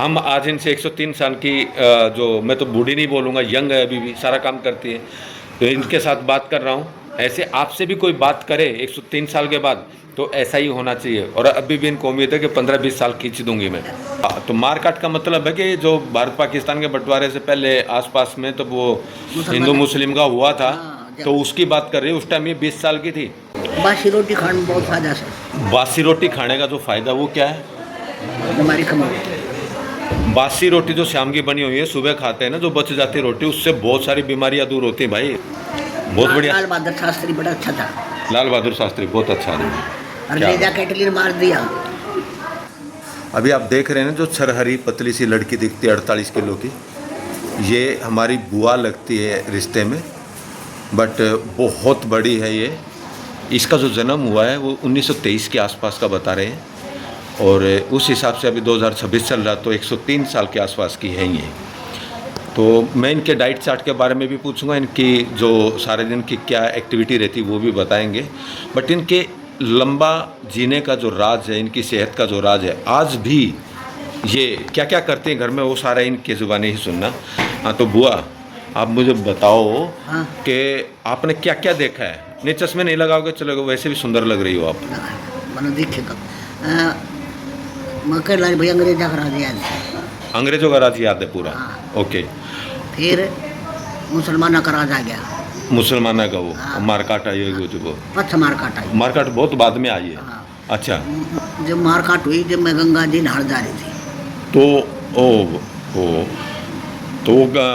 हम आज इनसे 103 साल की जो मैं तो बूढ़ी नहीं बोलूँगा, यंग है, अभी भी सारा काम करती है, तो इनके साथ बात कर रहा हूँ। ऐसे आपसे भी कोई बात करे 103 साल के बाद तो ऐसा ही होना चाहिए। और अभी भी इनको उम्मीद है कि 15-20 साल खींच दूंगी मैं। तो मारकाट का मतलब है कि जो भारत पाकिस्तान के बंटवारे से पहले आसपास में तो वो हिंदू मुस्लिम का हुआ था, तो उसकी बात कर रही है। उस टाइम ये 20 साल की थी। बासी रोटी खाने में बहुत फायदा है। बासी रोटी खाने का जो फायदा वो क्या है? बीमारी कम होती। बासी रोटी जो शाम की बनी हुई है, सुबह खाते हैं ना, जो बच जाती रोटी, उससे बहुत सारी बीमारियां दूर होती हैं भाई। बहुत बढ़िया। लाल बहादुर शास्त्री बड़ा अच्छा था। लाल बहादुर शास्त्री बहुत अच्छा आदमी। अंग्रेजा कैटलिन मार दिया। अभी आप देख रहे हैं जो छरहरी पतली सी लड़की दिखती है 48 किलो की, ये हमारी बुआ लगती है रिश्ते में, बट बहुत बड़ी है ये। इसका जो जन्म हुआ है वो 1923 के आसपास का बता रहे हैं, और उस हिसाब से अभी 2026 चल रहा, तो 103 साल के आसपास की है ये। तो मैं इनके डाइट चार्ट के बारे में भी पूछूंगा, इनकी जो सारे दिन की क्या एक्टिविटी रहती वो भी बताएंगे। बट इनके लंबा जीने का जो राज है, इनकी सेहत का जो राज है, आज भी ये क्या क्या करते हैं घर में, वो सारा इनके ज़ुबानी ही सुनना। हाँ, तो बुआ आप मुझे बताओ कि आपने क्या क्या देखा है। नहीं, चश्मे नहीं लगाओगे चलोगे, वैसे भी सुंदर लग रही हो आप। मैंने देखे तो मकर लाल भाई अंग्रेजा करा दिया। अंग्रेजों का राज याद है पूरा? ओके। फिर मुसलमाना का राज आ गया। मुसलमाना का वो मारकाट आई है, वो पथ मारकाट आई। मारकाट बहुत बाद में आई है। अच्छा। जब मारकाट हुई, जब मैं गंगा जी नहाने जा रही थी, तो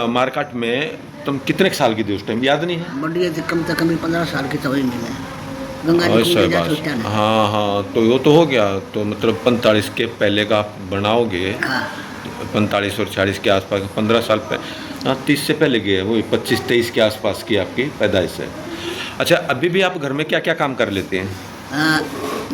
मारकाट में तुम कितने साल की थी उस टाइम, याद नहीं है? बढ़िया थी, कम से कम 15 साल की तो हुई नहीं मैं। गंगा जी को जा सोचता नहीं। हाँ हाँ, तो वो तो हो गया। तो मतलब 45 के पहले का आप बनाओगे, 45 और 40 के आसपास, 15 साल पहले। हाँ, 30 से पहले गए, वो 25-23 के आसपास की आपकी पैदाइश है। अच्छा, अभी भी आप घर में क्या क्या काम कर लेते हैं?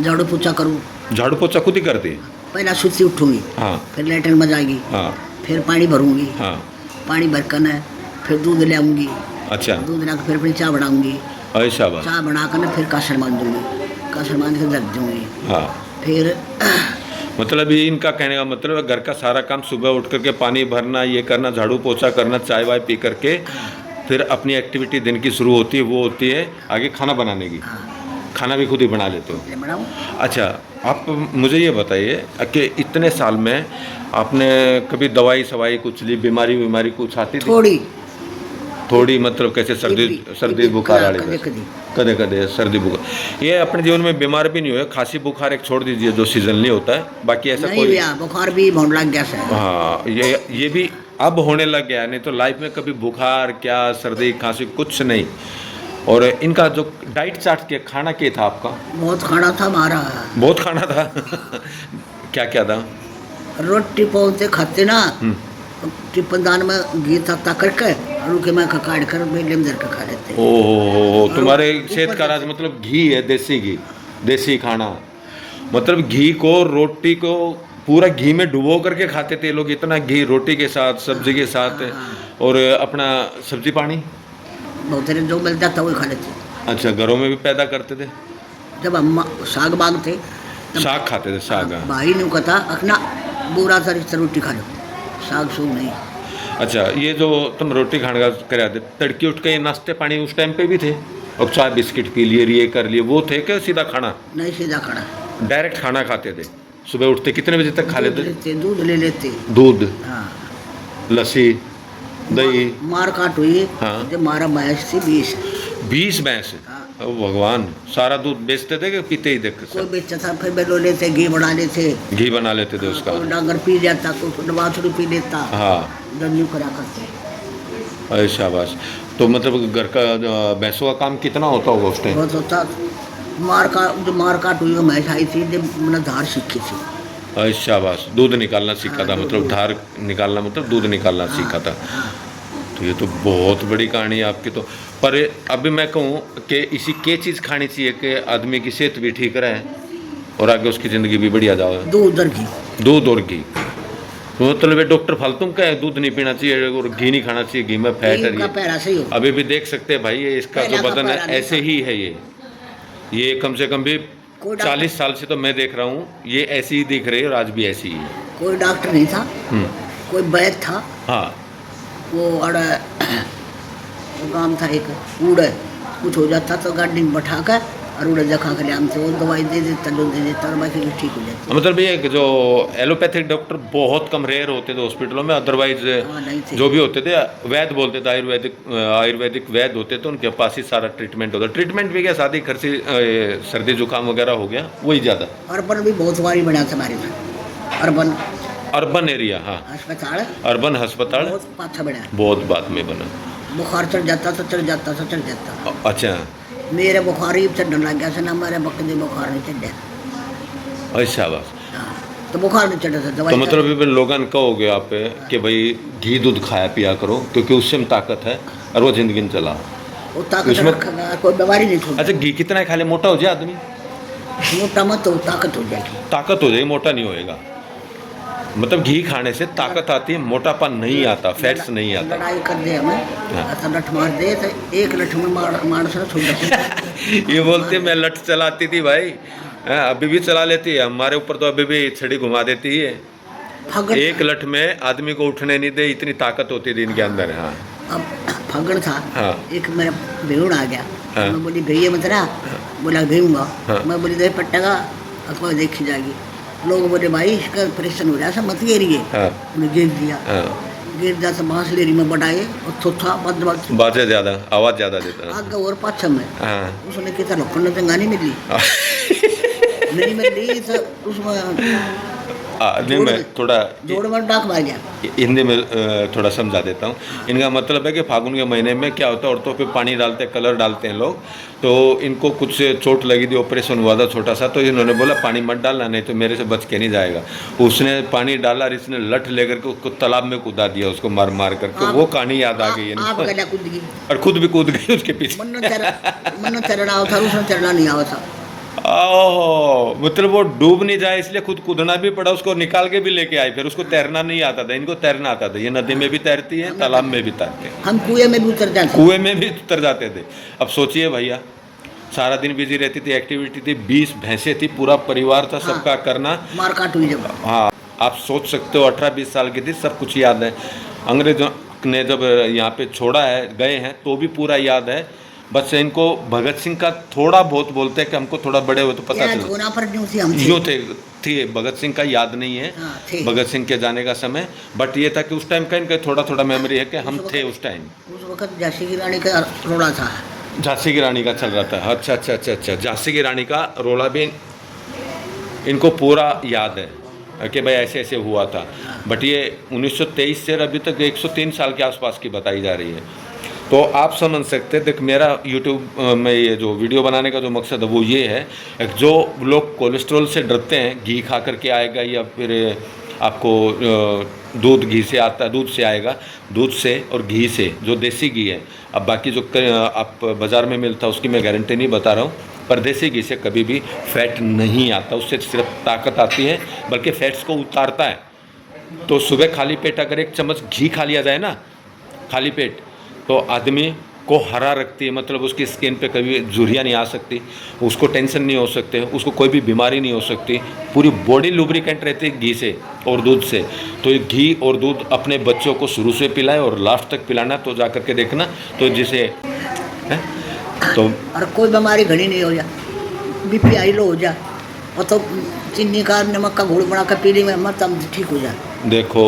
झाड़ू पोछा करूँ। झाड़ू पोछा खुद ही करते हैं? पहला सुबह उठूंगी, हाँ, फिर लेटरिन में जाएगी, हाँ, फिर पानी भरूंगी, हाँ, पानी भरकर न फिर दूध ले आऊँगी। अच्छा, दूध ला फिर अपनी चाय बनाऊँगी। ऐसा बात। चाय बनाकर न फिर कासर मान दूँगी, कासर मान के रख दूँगी। हाँ, फिर मतलब ये इनका कहने का मतलब है घर का सारा काम, सुबह उठ करके पानी भरना, ये करना, झाड़ू पोछा करना, चाय वाय पी करके फिर अपनी एक्टिविटी दिन की शुरू होती है, वो होती है आगे खाना बनाने की। खाना भी खुद ही बना लेते हो? बनाऊँ। अच्छा, आप मुझे ये बताइए कि इतने साल में आपने कभी दवाई सवाई कुछ ली, बीमारी कुछ आती थी? थोड़ी मतलब कैसे? सर्दी बुखार वाले? कदे कदे सर्दी बुखार। ये अपने जीवन में बीमार भी नहीं हुए? खांसी बुखार एक छोड़ दीजिए जो सीजनली होता है, बाकी ऐसा कोई? बुखार भी होने लग गया सर। हाँ, ये भी अब होने लग गया, नहीं तो लाइफ में कभी बुखार क्या, सर्दी खांसी कुछ नहीं। और इनका जो डाइट चार्ट के खाना क्या था आपका? बहुत खाना था हमारा। बहुत खाना था। क्या क्या था? रोटी पौते खाते ना, टिप्पणदान में घी तक करके रुके में काट कर बेलम दर का खा लेते। ओहो, तुम्हारे सेहत का राज मतलब घी है, देसी घी, देसी खाना। मतलब घी को, रोटी को पूरा घी में डुबो करके खाते थे लोग, इतना घी रोटी के साथ, सब्जी के साथ, और अपना सब्जी पानी बहुत जो मिलता था वही खा लेते। अच्छा, घरों में भी पैदा करते थे? जब हम साग मांगते, साग खाते थे? साग भाई ने कहता अपना बुरा सा रोटी खा लो, साग सूग नहीं। अच्छा, ये जो तुम रोटी खाने का करा थे, तड़की उठ के नाश्ते पानी उस टाइम पे भी थे? अब चाय बिस्किट पी लिए, ये कर लिए, वो थे क्या सीधा खाना? नहीं, सीधा खाना, डायरेक्ट खाना खाते थे। सुबह उठते कितने बजे तक खा लेते? दूध ले लेते। दूध, लस्सी, दही। मार काट हुई। हाँ, जब मारा भैंस थी 20 भैंस। ओ भगवान, सारा दूध बेचते थे कि पीते ही? देख कोई बेचता था, फिर बेलो लेते, घी बना लेते थे उसका। डांगर पी जाता, कोई बाछड़ी पी लेता। हाँ, दन्यू करा करते। ऐसा बस। तो मतलब घर का भैंसों का काम कितना होता होगा उस टाइम? बहुत होता। जो मार काट हुई भैंस आई थी, जब मैंने धार सीखी थी। अच्छा, बस दूध निकालना सीखा था, मतलब धार निकालना मतलब दूध निकालना सीखा था। तो ये तो बहुत बड़ी कहानी है आपकी। तो पर अभी मैं कहूँ कि इसी के चीज़ खानी चाहिए कि आदमी की सेहत भी ठीक रहे और आगे उसकी ज़िंदगी भी बढ़िया जाए? दूध और घी। तो मतलब डॉक्टर फालतू का है, दूध नहीं पीना चाहिए और घी नहीं खाना चाहिए, घी में फैट है। अभी भी देख सकते हैं भाई, ये इसका जो बदन है ऐसे ही है। ये कम से कम भी 40 साल से तो मैं देख रहा हूँ, ये ऐसी ही दिख रही है और आज भी ऐसी ही है। कोई डॉक्टर नहीं था, कोई वैद्य था। हाँ वो अड़ वो काम था एक उड़, कुछ हो जाता तो गाड़ी में बैठा कर और उड़ जखा कर हमसे वो दवाई दे देता, जो दे देता और बाकी जो ठीक हो जाती। मतलब ये कि जो एलोपैथिक डॉक्टर बहुत कम रेयर होते थे हॉस्पिटलों में, अदरवाइज हाँ, नहीं थे। जो भी होते थे वैद्य बोलते थे, आयुर्वेदिक वैद्य होते थे, उनके पास ही सारा ट्रीटमेंट होता। ट्रीटमेंट भी क्या, शादी खर्ची सर्दी जुकाम वगैरह हो गया वही ज़्यादा। अर्बन भी बहुत बारी बना था हमारे में, अर्बन एरिया, हाँ अस्पताल अर्बन अस्पताल बहुत पाछा बना। बहुत बाद में बना। बुखार चढ़ जाता था, चढ़ जाता था, चढ़ जाता। अच्छा मेरे बुखार ही चढ़ने लग गया था ना, मेरे बकरे बुखार नहीं चढ़ा। अच्छा बस। हाँ, तो बुखार नहीं चढ़ा था, दवाई तो मतलब भी लोगन कहोगे आप कि भाई घी दूध खाया पिया करो क्योंकि उससे में ताकत है और वो जिंदगी में चला। वो ताकत उसमें- रखेगा, कोई बीमारी नहीं छोड़ता। अच्छा घी कितना खा ले मोटा हो जाए आदमी? मोटा मत हो, ताकत हो जाएगी। ताकत हो जाएगी, मोटा नहीं होएगा। मतलब घी खाने से ताकत आती है, मोटापन नहीं आता, फैट्स नहीं आता। लड़ाई कर दे हमें, हाँ। ऐसा लठ मार दे तो एक लठ में मार से छोड़ देते। ये बोलते मैं लठ चलाती थी भाई, हाँ, अभी भी चला लेती है, हमारे ऊपर तो अभी भी छड़ी घुमा देती है। फगड़ एक लठ में आदमी को उठने नहीं दे, इतनी ताकत होती थी इनके अंदर। हाँ अब फगड़ था। हाँ। एक मेरा भेड़ आ गया, हाँ। मैं बोली भैया मत रहा, बोला भेऊंगा। हाँ। मैं बोली दे पट्टेगा अखबार देखी जाएगी। लोग बोले भाई इसका ऑपरेशन हो रहा है, मत गिरिए। हाँ उन्हें गिर दिया, हाँ। गिर दिया तो बांस लेरी में बढ़ाए और थोथा बंद बंद बातें ज़्यादा, आवाज़ ज़्यादा देता। आगे और पाछा में हाँ उसने कितना लोखंड में गानी मिली नहीं मिली तो उसमें नहीं मैं थोड़ा जोड़ में डाक मार गया। हिंदी में थोड़ा समझा देता हूँ। इनका मतलब है कि फागुन के महीने में क्या होता है, औरतों पे पानी डालते हैं, कलर डालते हैं लोग, तो इनको कुछ चोट लगी थी, ऑपरेशन हुआ था छोटा सा, तो इन्होंने बोला पानी मत डालना नहीं तो मेरे से बच के नहीं जाएगा। उसने पानी डाला और इसने लठ लेकर के उसको तालाब में कूदा दिया, उसको मार मार करके। वो कहानी याद आ गई आप इनको गला कूद गई, और खुद भी कूद गई उसके पीछे। मन चढ़ना होता उसने चढ़ना नहीं आवा था। ओह मतलब वो डूब नहीं जाए इसलिए खुद कूदना भी पड़ा, उसको निकाल के भी लेके आई। फिर उसको तैरना नहीं आता था, इनको तैरना आता था। ये नदी में भी तैरती है, तालाब में भी तैरते हैं, हम कुएं में भी उतर जाते। कुएं में भी उतर जाते थे। अब सोचिए भैया, सारा दिन बिजी रहती थी, एक्टिविटी थी, 20 भैंसें थी, पूरा परिवार था, सबका करना। मार काट हुई जब। हाँ आप सोच सकते हो, 18-20 साल की थी, सब कुछ याद है। अंग्रेजों ने जब यहाँ पे छोड़ा है, गए हैं, तो भी पूरा याद है। बस इनको भगत सिंह का थोड़ा बहुत बोलते हैं कि हमको थोड़ा बड़े हुए तो पता चला। होना पर न्यू थी हम जो थे भगत सिंह का याद नहीं है। हाँ, थे। भगत सिंह के जाने का समय, बट ये था कि उस टाइम का इनका थोड़ा थोड़ा मेमोरी है कि हम थे उस टाइम। उस वक्त झांसी की रानी का रोड़ा था। झांसी की रानी का चल रहा था। अच्छा अच्छा अच्छा अच्छा, झांसी की रानी का रोला भी इनको पूरा याद है कि भाई ऐसे ऐसे हुआ था। बट ये 1923 से अभी तक 103 साल के आसपास की बताई जा रही है। तो आप समझ सकते हैं। देख मेरा यूट्यूब में ये जो वीडियो बनाने का जो मकसद है वो ये है, जो लोग कोलेस्ट्रॉल से डरते हैं, घी खा करके आएगा या फिर आपको दूध घी से आता, दूध से आएगा, दूध से और घी से, जो देसी घी है। अब बाकी जो आप बाज़ार में मिलता है उसकी मैं गारंटी नहीं बता रहा हूँ, पर देसी घी से कभी भी फैट नहीं आता, उससे सिर्फ ताकत आती है, बल्कि फैट्स को उतारता है। तो सुबह खाली पेट अगर 1 चम्मच घी खा लिया जाए ना, खाली पेट, तो आदमी को हरा रखती है। मतलब उसकी स्किन पे कभी झुर्रियाँ नहीं आ सकती, उसको टेंशन नहीं हो सकते, उसको कोई भी बीमारी नहीं हो सकती, पूरी बॉडी लुब्रिकेंट रहती है घी से और दूध से। तो ये घी और दूध अपने बच्चों को शुरू से पिलाए और लास्ट तक पिलाना, तो जा कर के देखना तो जिसे है तो और कोई बीमारी घड़ी नहीं हो जा, बीपी हाई लो हो जा, और तो चीनी का नमक का घोल बना कर पी ली में मत हम ठीक हो जा। देखो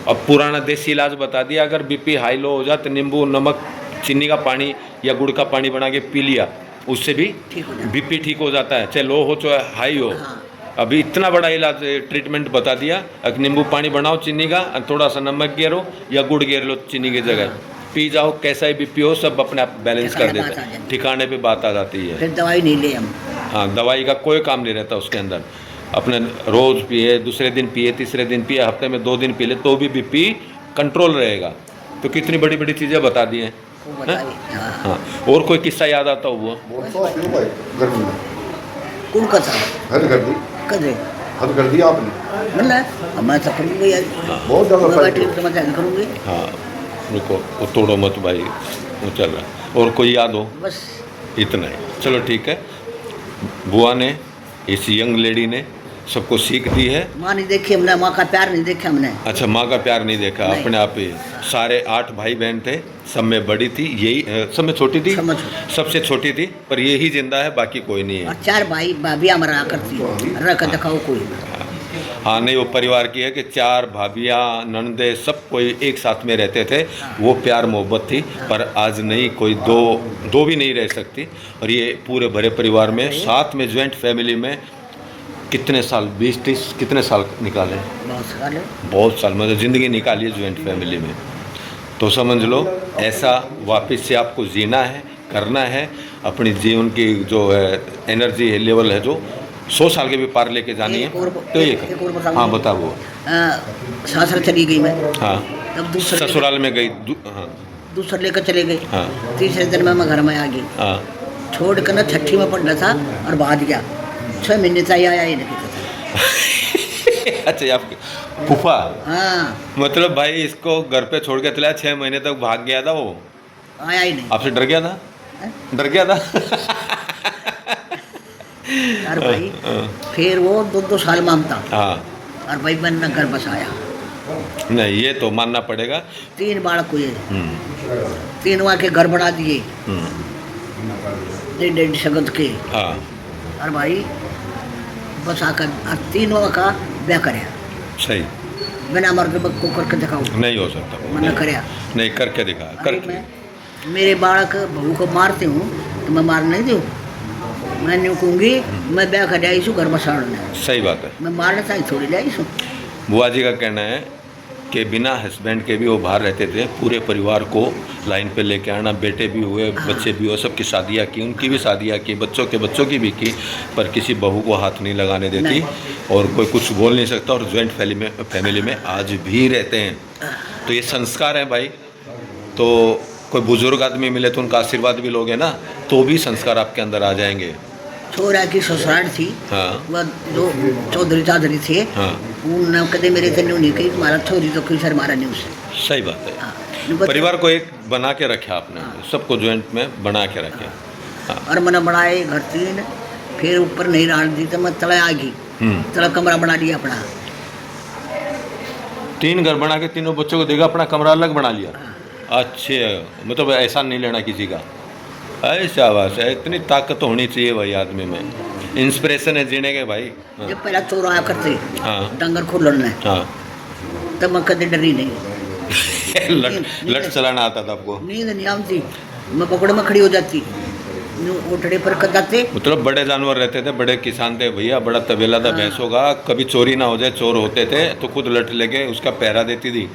अब पुराना देसी इलाज बता दिया, अगर बीपी हाई लो हो जाए तो नींबू नमक चीनी का पानी या गुड़ का पानी बना के पी लिया, उससे भी ठीक हो जाता। बीपी ठीक हो जाता है, चाहे लो हो चाहे हाई हो। हाँ। अभी इतना बड़ा इलाज ट्रीटमेंट बता दिया। अब नींबू पानी बनाओ चीनी का, थोड़ा सा नमक गेरो या गुड़ गेर लो चीनी की जगह, पी जाओ, कैसा ही बीपी हो सब अपने आप बैलेंस कर ठिकाने देता बात आ है, जाती है। ठिकाने पे बात आ जाती है। फिर दवाई नहीं ले हम। हाँ दवाई का कोई काम नहीं रहता उसके अंदर। अपने रोज़ पिए, दूसरे दिन पिए, तीसरे दिन पिए, हफ्ते में 2 दिन पी ले तो भी बीपी कंट्रोल रहेगा। तो कितनी बड़ी बड़ी चीज़ें बता दी हैं। वो बताइए। हाँ। हाँ और कोई किस्सा याद आता हुआ? बहुत सौ क्यों भाई गर्मी में कौन का था हद कर दी, कदरे हद कर दी आपने। मतलब मैं तो करूँगी यार, बहुत ज़्यादा मैं फायदा ठीक तो मैं करूँगी हाँ रुको, वो तोड़ो मत भाई, वो चल रहा है। और कोई याद हो? बस। इतना ही, चलो ठीक है। बुआ ने, इस यंग लेडी ने सबको सीख दी है। माँ नहीं देखी हमने, माँ का प्यार नहीं देखा हमने। अच्छा, माँ का प्यार नहीं देखा नहीं। अपने आप ही। सारे 8 भाई बहन थे, सब में बड़ी थी, यही सब में छोटी थी, सब में छोटी। सबसे छोटी थी, पर यही जिंदा है, बाकी कोई नहीं है। और 4 भाई भाभी हमारा करती रह कर दिखाओ कोई ना। हाँ, नहीं, वो परिवार की है कि 4 भाभियाँ ननदे सब कोई एक साथ में रहते थे, वो प्यार मोहब्बत थी। पर आज नहीं, कोई दो भी नहीं रह सकती। और ये पूरे भरे परिवार में साथ में ज्वाइंट फैमिली में कितने साल, 20-30 कितने साल निकाले? बहुत सारे। बहुत साल, मतलब ज़िंदगी निकाली है ज्वाइंट फैमिली में। तो समझ लो, ऐसा वापस से आपको जीना है, करना है। अपनी जीवन की जो है एनर्जी है, लेवल है, जो 100 साल के भी पार लेके जानी है। तो ये एक और बताऊं। हाँ, बता वो। सासर चली गई मैं। हाँ, तब दूसरे ससुराल में गई। हाँ दूसरे लेकर चले गए। हाँ तीसरे दिन में मैं घर में आ गई। हाँ। छोड़ कर ना 6ठी में पढ़ना था और भाग गया। 6 महीने तक आया ही नहीं था। अच्छा, ये आपके फूफा? हाँ, मतलब भाई इसको घर पे छोड़ के चला, 6 महीने तक भाग गया था वो, आया ही नहीं। आपसे डर गया था? हैं? डर गया था? और भाई फिर वो 2 साल मांगता हाँ, और भाई बन घर बसाया। नहीं, ये तो मानना पड़ेगा। 3 बालक हुए, हम्म, 3 वहाँ के घर बढ़ा दिए, हम्म, 1.5 शगत के। हाँ, और भाई बसा कर और 3 का ब्याह कराया। सही। बिना मर्द को करके दिखाओ। नहीं हो सकता वो, मैंने नहीं, कराया। नहीं, करके दिखा, अरे करके। मैं मेरे बालक बहू को मारते हूँ तो मैं मार नहीं दूँ। मैं नहीं कहूँगी मैं ब्याह कर आई घर बसाड़ने। सही बात है। मैं मारना चाहिए थोड़ी लाई सू। बुआ जी का कहना है कि बिना हस्बैंड के भी वो बाहर रहते थे, पूरे परिवार को लाइन पे लेके आना, बेटे भी हुए, बच्चे भी हुए, सबकी शादियाँ की, उनकी भी शादियाँ की, बच्चों की भी की, पर किसी बहू को हाथ नहीं लगाने देती नहीं। और कोई कुछ बोल नहीं सकता। और ज्वाइंट फैमिली में आज भी रहते हैं। तो ये संस्कार है भाई। तो कोई बुजुर्ग आदमी मिले तो उनका आशीर्वाद भी लोगे ना, तो भी संस्कार आपके अंदर आ जाएंगे। छोरा की ससुराल थी, हाँ वह जो चौधरी चाधरी थे, हाँ, उन कदे मेरे से नहीं कही मारा छोरी तो कोई सर मारा नहीं उसे। सही बात है। हाँ, परिवार को एक बना के रखा आपने, सबको ज्वाइंट में बना के रखे। हाँ, और मैंने बनाए घर 3, फिर ऊपर नहीं रान दी तो मैं तला आ गई। तला कमरा बना लिया अपना। 3 घर बना के तीनों बच्चों को देगा, अपना कमरा अलग बना लिया। अच्छे, मतलब एहसान नहीं लेना किसी का। ऐसा बात है, इतनी ताकत होनी चाहिए भाई आदमी में। इंस्पिरेशन है जीने के भाई। हाँ, जब पहला चोर आया करते हाँ डंगर खोलने, हाँ। तब मैं कदे डरी नहीं। लट चलाना आता था आपको? नींद नहीं आती, मैं पकड़ में खड़ी हो जाती, उठड़े पर कदाते। मतलब बड़े जानवर रहते थे, बड़े किसान थे भैया, बड़ा तबेला था भैंसों का, कभी चोरी ना हो जाए, चोर होते थे तो खुद लट लेके उसका पहरा देती थी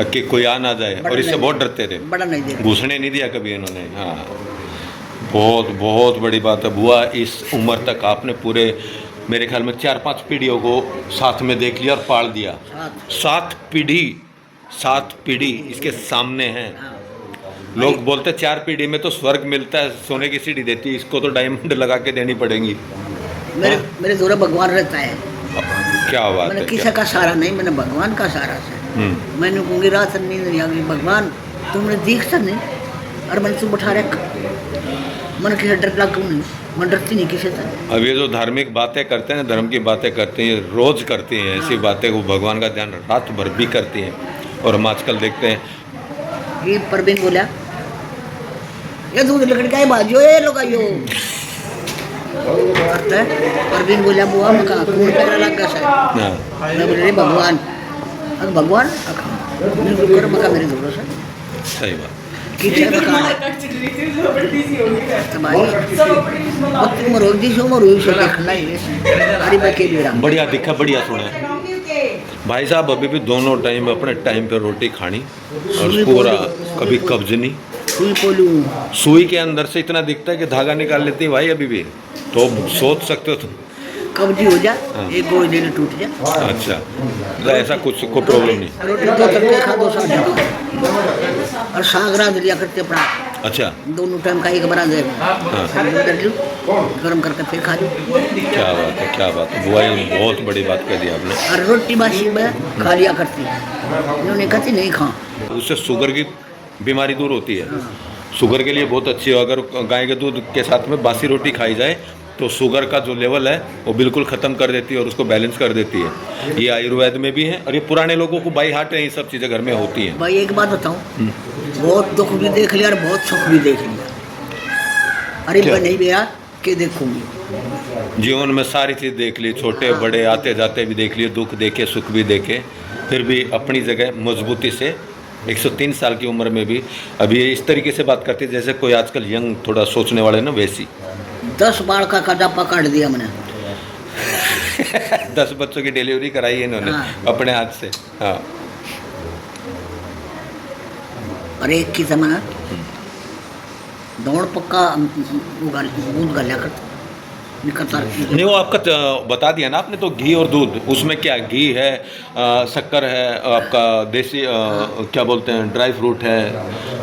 कि कोई आ ना जाए, और इससे बहुत डरते थे। बड़ा नहीं दे घुसने नहीं दिया कभी इन्होंने। हाँ, बहुत बहुत बड़ी बात है बुआ। इस उम्र तक आपने पूरे मेरे ख्याल में 4-5 पीढ़ियों को साथ में देख लिया और पाल दिया। 7 पीढ़ी इसके सामने हैं। लोग बोलते 4 पीढ़ी में तो स्वर्ग मिलता है, सोने की सीढ़ी देती है, इसको तो डायमंड लगा के देनी पड़ेगी। मेरे जोरा भगवान रहता है। क्या बात मैंने है, किसी क्या? का सहारा नहीं, मैंने भगवान का सहारा है। मैंने कहूँगी रात नींद नहीं आ गई, भगवान तुमने दीखता नहीं और मैंने तुम बैठा रखा। मैंने किसी डर लग क्यों नहीं, मैं डरती नहीं किसी से। अब ये जो धार्मिक बातें करते हैं, धर्म की बातें करते हैं, रोज करती हैं ऐसी बातें को, भगवान का ध्यान रात भर भी करती हैं। और हम आजकल देखते हैं ये परवीन बोला ये दूध लकड़ी का बाजो ये लोग आयो परवीन बोला बुआ मैं कहा कौन पैरा लग गया सर। हाँ, मैं बोले रे भगवान, अगर भगवान कर मका मेरे दूर से सही बात। किचे मका तुम्हारी मरोग दी सो मरोग से देखना ही अरे मैं के बेड़ा बढ़िया दिखा, बढ़िया सुना। भाई साहब अभी भी दोनों टाइम अपने टाइम पे रोटी खानी और पूरा कभी कब्ज नहीं। सुई पोलू सुई के अंदर से इतना दिखता है कि धागा निकाल लेती है भाई अभी भी। तो सोच सकते हो तुम। कब्जी हो जा, एक गोली देने टूट जा। अच्छा, तो ऐसा कुछ कोई प्रॉब्लम नहीं। रोटी 2 तड़के खा 2 साग और साग रात लिया करते अपना। अच्छा, दोनों टाइम का एक बना दे गरम करके फिर खा लो। क्या बात है, क्या बात है बुआ, ये बहुत बड़ी बात कह दी आपने। और रोटी बासी में खा लिया करती, इन्होंने कहती नहीं खा। उससे शुगर की बीमारी दूर होती है। शुगर के लिए बहुत अच्छी है। अगर गाय के दूध के साथ में बासी रोटी खाई जाए तो शुगर का जो लेवल है वो बिल्कुल ख़त्म कर देती है और उसको बैलेंस कर देती है। ये आयुर्वेद में भी है और ये पुराने लोगों को बाई हार्ट ये सब चीज़ें घर में होती हैं। भाई एक बात बताऊं, बहुत दुख भी देख लिया और बहुत सुख भी देख लिया। अरे क्या? मैं नहीं गया कि देखूंगी। जीवन में सारी चीज़ देख ली, छोटे बड़े आते जाते भी देख लिए, दुख देखे सुख भी देखे, फिर भी अपनी जगह मजबूती से 103 साल की उम्र में भी अभी ये इस तरीके से बात करती है जैसे कोई आजकल यंग थोड़ा सोचने वाले ना वैसी। 10 बाढ़ का कदापा काट दिया मैंने। 10 बच्चों की डिलीवरी कराई है इन्होंने हाँ। अपने हाथ से। हाँ और एक की समय दौड़ पक्का दूध गलिया करता निकलता। नहीं वो आपका बता दिया ना आपने, तो घी और दूध, उसमें क्या घी है, शक्कर है, आपका देसी क्या बोलते हैं ड्राई फ्रूट है,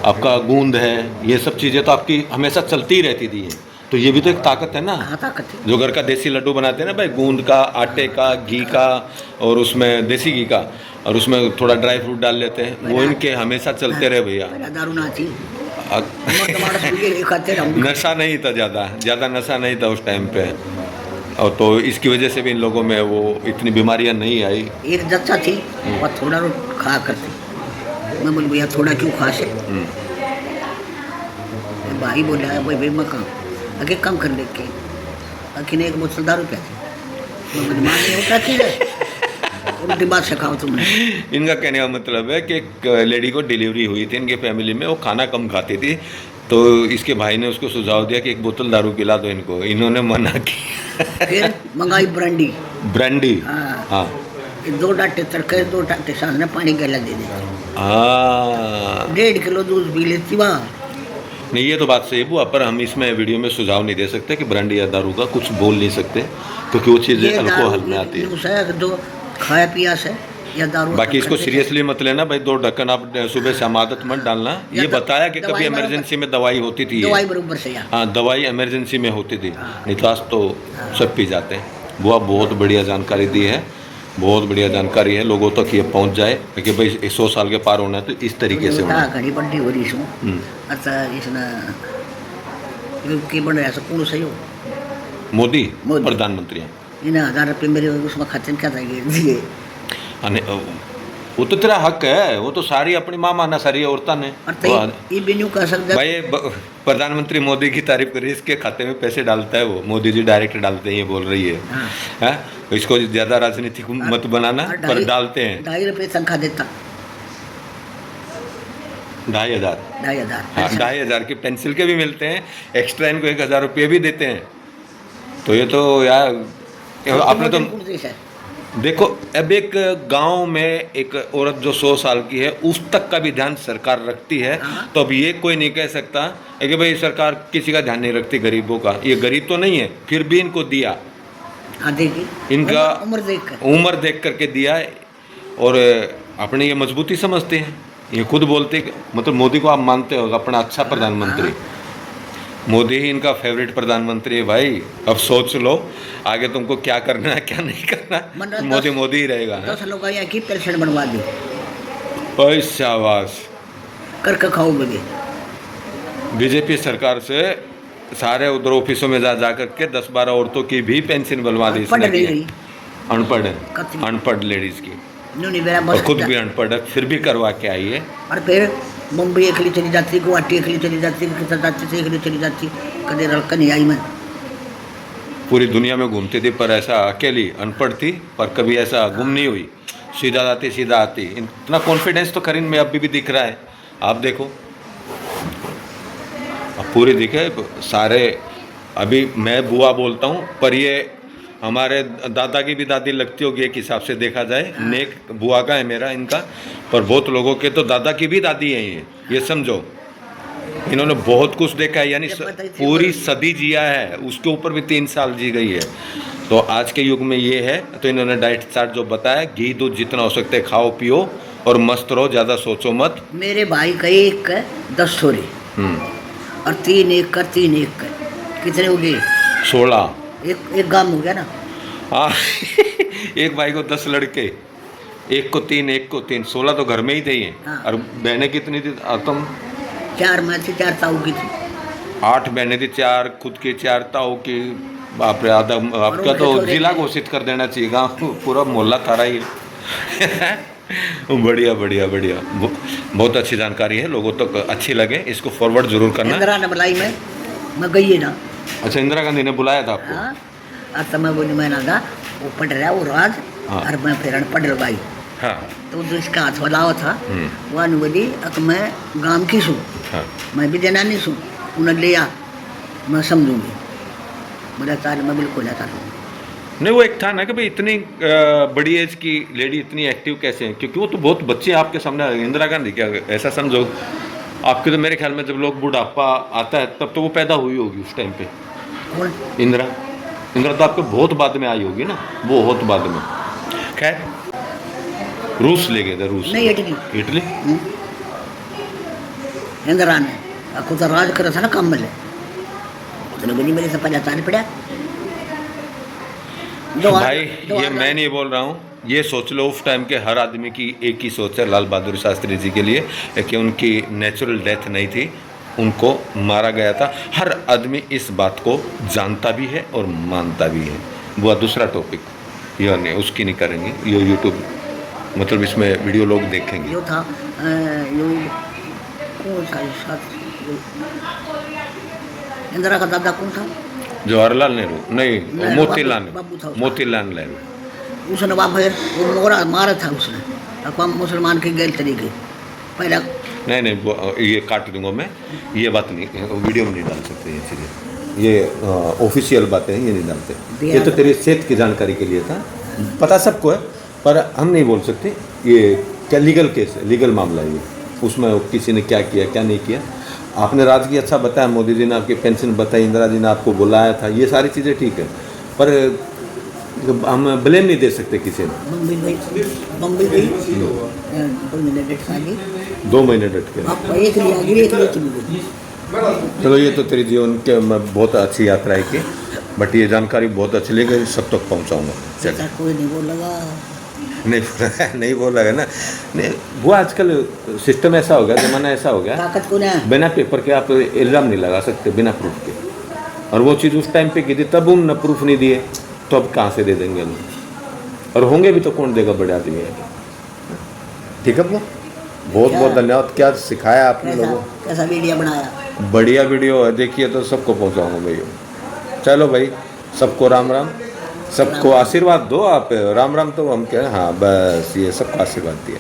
आपका गूंद है, ये सब चीज़ें तो आपकी हमेशा चलती ही रहती थी। तो ये भी तो एक ताकत है ना। हाँ ताकत है। जो घर का देसी लड्डू बनाते हैं ना भाई, गूंद का, आटे का, घी का और उसमें देसी घी का और उसमें थोड़ा ड्राई फ्रूट डाल लेते हैं, वो इनके हमेशा चलते रहे भैया। मेरा दारू ना थी, खाते रहूं। नशा नहीं था, ज़्यादा नशा नहीं था उस टाइम पे, और तो इसकी वजह से भी इन लोगों में वो इतनी बीमारियां नहीं आई। एक जच्चा थी और थोड़ा रोट खा करती। मैं बोली भैया थोड़ा क्यों खा से? भाई बोला भाई मैं कहाँ आगे कम कर लेके आखिर ने एक बोतल दारू क्या थी। मैं बोली माँ नहीं होता थी उल्टी बात सिखाओ तुमने। इनका कहने का मतलब है कि एक लेडी को डिलीवरी हुई थी इनके फैमिली में, वो खाना कम खाती थी, तो इसके भाई ने उसको सुझाव दिया कि एक बोतल दारू पिला दो इनको, इन्होंने मना किया। फिर मंगाई ब्रांडी। ब्रांडी। हाँ, हाँ 2 डाटे तड़के 2 डाटे सामने पानी गला दे देती। हाँ 1.5 किलो दूध पी लेती वहाँ। नहीं ये तो बात सही है बुआ, पर हम इसमें वीडियो में सुझाव नहीं दे सकते कि ब्रांडी या दारू का कुछ बोल नहीं सकते, क्योंकि वो चीज़ें अल्कोहल में आती है। जो खाया पिया से या दारू। बाकी इसको सीरियसली मत लेना भाई, 2 ढक्कन आप सुबह शाम आदत मत डालना। ये बताया कि कभी इमरजेंसी में दवाई होती थी, दवाई बराबर से। हाँ दवाई इमरजेंसी में होती थी, नहीं तो आज तो सब पी जाते हैं। बुआ बहुत बढ़िया जानकारी दी है, बहुत बढ़िया जानकारी है, लोगों तक ये पहुंच जाए कि भाई 100 साल के पार होना है तो इस तरीके से होना। घड़ी बड्डी हो रही सो अच्छा इसने के बन रहा कौन सही हो मोदी प्रधानमंत्री हैं। इन्हें 1000 रुपये मेरे उसमें खाते में क्या था दिए। वो तो तेरा हक है, वो तो सारी अपनी माँ माना सारी औरतां ने। ये भी नहीं कह सकता भाई प्रधानमंत्री मोदी की तारीफ करिए, इसके खाते में पैसे डालता है वो, मोदी जी डायरेक्ट डालते हैं, ये बोल रही है। हाँ? इसको ज़्यादा राजनीतिक मत बनाना, पर डालते हैं। 2.5 रुपये तनख्वाह देता। 2,500। 2,500। हाँ 2,500 की पेंसिल के भी मिलते हैं, एक्स्ट्रा इनको 1,000 रुपये भी देते हैं। तो ये तो यार आपने तो देखो, अब एक गांव में एक औरत जो 100 साल की है उस तक का भी ध्यान सरकार रखती है, तो अब ये कोई नहीं कह सकता कि भाई सरकार किसी का ध्यान नहीं रखती गरीबों का। ये गरीब तो नहीं है, फिर भी इनको दिया, इनका उम्र देख करके दिया, और अपनी ये मजबूती समझते हैं। ये खुद बोलते, मतलब मोदी को आप मानते हो अपना अच्छा प्रधानमंत्री, मोदी ही इनका फेवरेट प्रधानमंत्री है भाई। अब सोच लो आगे तुमको क्या करना है क्या नहीं करना, मोदी मोदी ही रहेगा। 10 लोग यहाँ की पेंशन बनवा दी, शाबाश करके खाओ बगे। बीजेपी सरकार से सारे उधर ऑफिसों में जा करके 10-12 औरतों की भी पेंशन बनवा दी इसने। अनपढ़ लेडीज की, और खुद भी अनपढ़ है फिर भी करवा के आई है। और फिर मुंबई अकेली चली जाती, गुवाहाटी अकेली चली जाती, अकेली चली जाती, कदे रड़का नहीं आई। मैं पूरी दुनिया में घूमती थी, पर ऐसा अकेली अनपढ़ थी, पर कभी ऐसा गुम नहीं हुई, सीधा आती। इतना कॉन्फिडेंस तो करीन में अभी भी दिख रहा है, आप देखो अब पूरी दिखे सारे। अभी मैं बुआ बोलता हूँ, पर ये हमारे दादा की भी दादी लगती होगी एक हिसाब से देखा जाए। नेक बुआ का है मेरा इनका, पर बहुत लोगों के तो दादा की भी दादी है ये समझो। इन्होंने बहुत कुछ देखा है, यानी पूरी सदी जिया है, उसके ऊपर भी 3 साल जी गई है। तो आज के युग में ये है, तो इन्होंने डाइट चार्ट जो बताया, घी दूध जितना हो सकता है खाओ पियो और मस्त रहो, ज़्यादा सोचो मत। मेरे भाई का 1 का 10 छोरे और 3 1 का 3 1 का कितने हो गए? 16। एक गांव हो गया ना। हाँ एक भाई को 10 लड़के, एक को 3 एक को 3, 16 तो घर में ही थे। हाँ। और बहनें कितनी थी तुम? 4 मैं थी, 4 ताऊ की थी। 8 बहनें थी, 4 खुद की, 4 ताऊ की, बाप रे, आधा आपका तो जिला घोषित कर देना चाहिए, गाँव पूरा मोहल्ला थारा ही बढ़िया बढ़िया बढ़िया, बहुत अच्छी जानकारी है, लोगों तक अच्छी लगे, इसको फॉरवर्ड जरूर करना। इंदिरा ने बुलाई मैं गई है ना। अच्छा, इंदिरा गांधी ने बुलाया था आपको? हाँ, और तो मैं बोली मैं ना था वो पढ़ रहा वो राज। हाँ। और मैं फिर पढ़ भाई। हाँ तो जो इसका हाथ वाला था वो बोली अब मैं गांव की सूँ। हाँ मैं भी देना नहीं सूँ, उन्हें ले आ, मैं समझूंगी। बोला तार मैं बिल्कुल आता हूँ। नहीं, वो एक था ना कि भाई इतनी बड़ी एज की लेडी इतनी एक्टिव कैसे है, क्योंकि वो तो बहुत बच्चे आपके सामने। इंदिरा गांधी क्या, ऐसा समझो आपके, तो मेरे ख्याल में जब लोग बुढ़ापा आता है तब तो वो पैदा हुई होगी उस टाइम पे। कौन? इंदिरा तो आपके बहुत बाद में आई होगी ना, बहुत बाद में। खैर, रूस ले गए थे, रूस नहीं, इटली। इटली। इंदिरा ने आपको तो राज करा था ना कम मिले, उसने बोली मेरे से पहले तार पड़ा। भाई ये मैं नहीं बोल रहा हूँ, ये सोच लो उस टाइम के हर आदमी की एक ही सोच है लाल बहादुर शास्त्री जी के लिए, कि उनकी नेचुरल डेथ नहीं थी, उनको मारा गया था। हर आदमी इस बात को जानता भी है और मानता भी है। वो दूसरा टॉपिक, ये नहीं, उसकी नहीं करेंगे, ये यूट्यूब मतलब इसमें वीडियो लोग देखेंगे। जो था यो कौन था साथ, इंदिरा का दादा कौन था? जवाहरलाल नेहरू नहीं, मोतीलाल बाबू था उसका। मोतीलाल नेहरू। उसने वहाँ फिर वो मोरा मारा था उसने, अब मुसलमान के गैर तरीके पहला। नहीं, ये काट दूंगा मैं, ये बात नहीं, वीडियो में नहीं डाल सकते ये चीज़ें, ये ऑफिशियल बातें हैं, ये नहीं डालते। ये तो तेरी सेहत की जानकारी के लिए था, पता सबको है, पर हम नहीं बोल सकते। ये क्या लीगल केस है, लीगल मामला है ये, उसमें किसी ने क्या किया क्या नहीं किया। आपने राज की अच्छा बताया, मोदी जी ने आपकी पेंशन बताई, इंदिरा जी ने आपको बुलाया था, ये सारी चीज़ें ठीक है, पर हम ब्लेम नहीं दे सकते किसी ने। बम्बई गई 2 महीने डेट खाली, 2 महीने डट के। अब एक लिया गिरी, एक लिए चली गई। चलो, ये तो तेरे जीवन के बहुत अच्छी यात्रा है की, बट ये जानकारी बहुत अच्छी लगी, सब तक पहुँचाऊँगा। ऐसा कोई नहीं बोल लगा, नहीं बोला है ना, नहीं वो आजकल सिस्टम ऐसा हो गया, ज़माना ऐसा हो गया, ताकत को ना बिना पेपर के आप इल्ज़ाम नहीं लगा सकते, बिना प्रूफ के। और वो चीज़ उस टाइम पे की थी, तब उन प्रूफ नहीं दिए, तो अब कहाँ से दे देंगे हम? और होंगे भी तो कौन देगा, बड़े आदमी है। ठीक है, वो बहुत बहुत धन्यवाद। क्या सिखाया आपने लोगों को, कैसा वीडियो बनाया, बढ़िया वीडियो है, देखिए तो सबको पहुँचाऊँगा भैया। चलो भाई, सबको राम राम, सबको आशीर्वाद दो आप। राम राम तो हम क्या, हाँ बस ये सबको आशीर्वाद दिया।